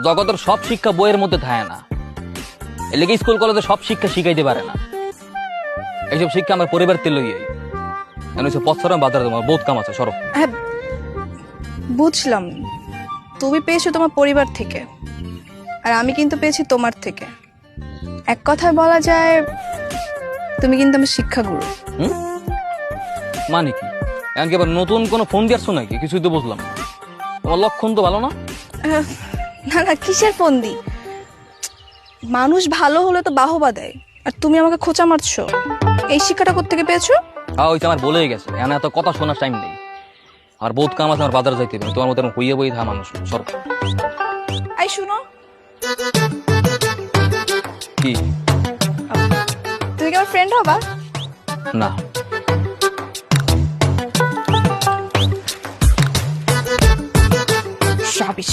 জগতের সব শিক্ষা বইয়ের মধ্যে থাকে না, এর লেগে স্কুল কলেজে সব শিক্ষা শিখাইতে পারে না। এইসব শিক্ষা আমার পরিবার তে লইয়াই পথসরাম বাজারে তোমার বহুত কাম আছে সরব। হ্যাঁ বুঝলাম, তুমি পেয়েছো তোমার পরিবার থেকে, আর আমি কিন্তু পেয়েছি তোমার থেকে। এক কথায় বলা যায় তুমি কিন্তু আমার শিক্ষাগুরু। মানে কি এমনকি আবার নতুন কোনো ফোন দিয়ে আসছো নাকি? কিছুই তো বুঝলাম না। তোমার লক্ষণ তো ভালো না। না না, কিসের ফোন দি? মানুষ ভালো হলে তো বাহবা দেয়, আর তুমি আমাকে খোঁচা মারছো। এই শিক্ষাটা কোত্থেকে পেয়েছো? ওই আমার বলেই গেছে, এখানে এত কথা শোনার টাইম নেই। আর বহুত কাম আছে, আমার বাজারে যাইতে হবে। তোমার মতো হইয়া বই থা মানুষ সর। আই শুনো, কি? তুমি কি আমার ফ্রেন্ড হবা? না। শাবিশ।